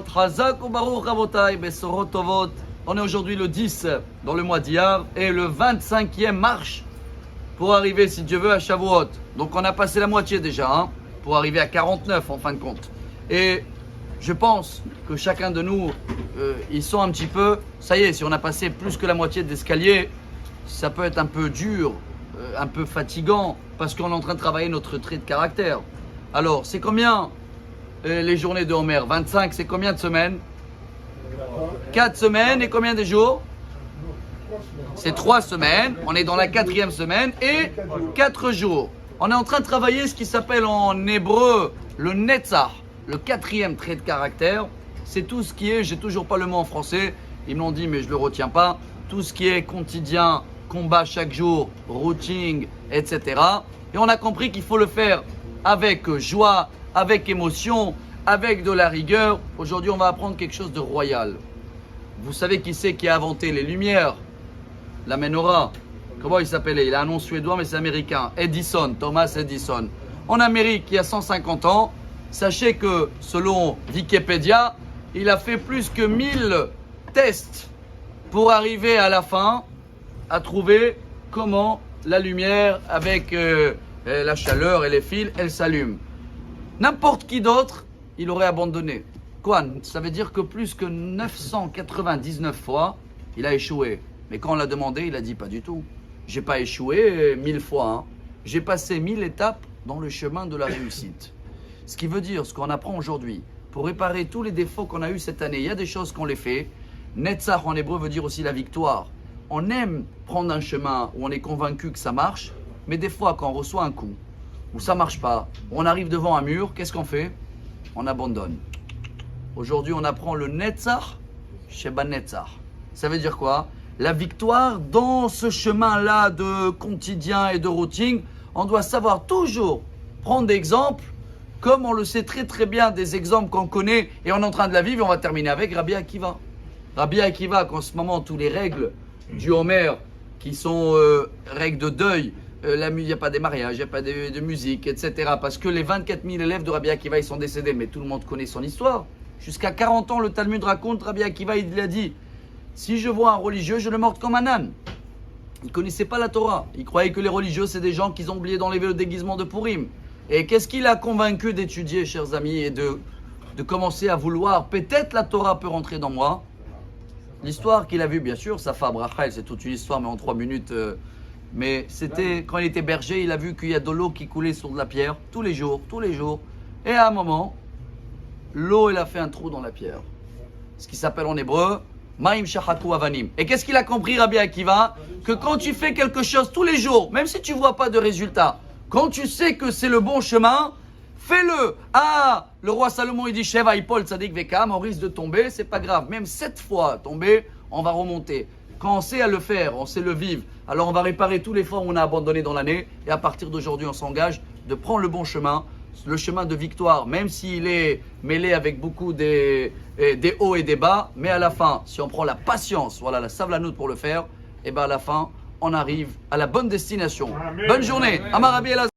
Shavuot, Chazak Ubaruch Rabotai, Besorot Tovot. On est aujourd'hui le 10 dans le mois d'Iyar et le 25e marche pour arriver, si Dieu veut, à Shavuot. Donc on a passé la moitié déjà, pour arriver à 49 en fin de compte. Et je pense que chacun de nous, ils sont un petit peu, ça y est, si on a passé plus que la moitié de l'escalier, ça peut être un peu dur, un peu fatigant, parce qu'on est en train de travailler notre trait de caractère. Alors, c'est combien les journées de Homer? 25, c'est combien de semaines? 4 semaines et combien de jours? C'est 3 semaines, on est dans la 4e semaine et 4 jours. On est en train de travailler ce qui s'appelle en hébreu le Netzach, le 4e trait de caractère. C'est tout ce qui est, j'ai toujours pas le mot en français, ils me l'ont dit mais je le retiens pas, tout ce qui est quotidien, combat chaque jour, routine, etc. Et on a compris qu'il faut le faire avec joie, avec émotion, avec de la rigueur. Aujourd'hui, on va apprendre quelque chose de royal. Vous savez qui c'est qui a inventé les lumières? La menorah. Comment il s'appelait? Il a un nom suédois, mais c'est américain. Edison, Thomas Edison. En Amérique, il y a 150 ans, sachez que selon Wikipédia, il a fait plus que 1000 tests pour arriver à la fin à trouver comment la lumière avec la chaleur et les fils, elle s'allume. N'importe qui d'autre, il aurait abandonné. Quoi? Ça veut dire que plus que 999 fois, il a échoué. Mais quand on l'a demandé, il a dit pas du tout. J'ai pas échoué 1000 fois. J'ai passé 1000 étapes dans le chemin de la réussite. Ce qui veut dire, ce qu'on apprend aujourd'hui, pour réparer tous les défauts qu'on a eus cette année, il y a des choses qu'on les fait. Netzach en hébreu veut dire aussi la victoire. On aime prendre un chemin où on est convaincu que ça marche, mais des fois quand on reçoit un coup, où ça marche pas, où on arrive devant un mur, qu'est-ce qu'on fait? On abandonne. Aujourd'hui, on apprend le Netzach, Sheba Netzach. Ça veut dire quoi? La victoire dans ce chemin-là de quotidien et de routine, on doit savoir toujours prendre des exemples, comme on le sait très très bien, des exemples qu'on connaît et on est en train de la vivre. Et on va terminer avec Rabbi Akiva. Rabbi Akiva, qu'en ce moment, tous les règles du Homer, qui sont règles de deuil, il n'y a pas des mariages, il n'y a pas de musique, etc. Parce que les 24 000 élèves de Rabbi Akiva, ils sont décédés, mais tout le monde connaît son histoire. Jusqu'à 40 ans, le Talmud raconte, Rabbi Akiva, il a dit, si je vois un religieux, je le mords comme un âne. Il ne connaissait pas la Torah. Il croyait que les religieux, c'est des gens qui ont oublié d'enlever le déguisement de Purim. Et qu'est-ce qui l'a convaincu d'étudier, chers amis, et de commencer à vouloir, peut-être la Torah peut rentrer dans moi. L'histoire qu'il a vue, bien sûr, sa femme Rachel, c'est toute une histoire, mais en 3 minutes. Mais c'était quand il était berger, il a vu qu'il y a de l'eau qui coulait sur de la pierre, tous les jours. Et à un moment, l'eau, elle a fait un trou dans la pierre. Ce qui s'appelle en hébreu, Maim Shachaku Avanim. Et qu'est-ce qu'il a compris, Rabbi Akiva? Que quand tu fais quelque chose tous les jours, même si tu ne vois pas de résultat, quand tu sais que c'est le bon chemin, fais-le. Ah, le roi Salomon, il dit Sheva Ipol Tzadik Vekam, on risque de tomber, c'est pas grave. Même 7 fois tomber, on va remonter. Quand on sait à le faire, on sait le vivre, alors on va réparer tous les fois où on a abandonné dans l'année. Et à partir d'aujourd'hui, on s'engage de prendre le bon chemin, le chemin de victoire, même s'il est mêlé avec beaucoup des hauts et des bas. Mais à la fin, si on prend la patience, voilà, la savlanout pour le faire, et bien à la fin, on arrive à la bonne destination. Amen. Bonne journée. Amar Rabbi Elazar.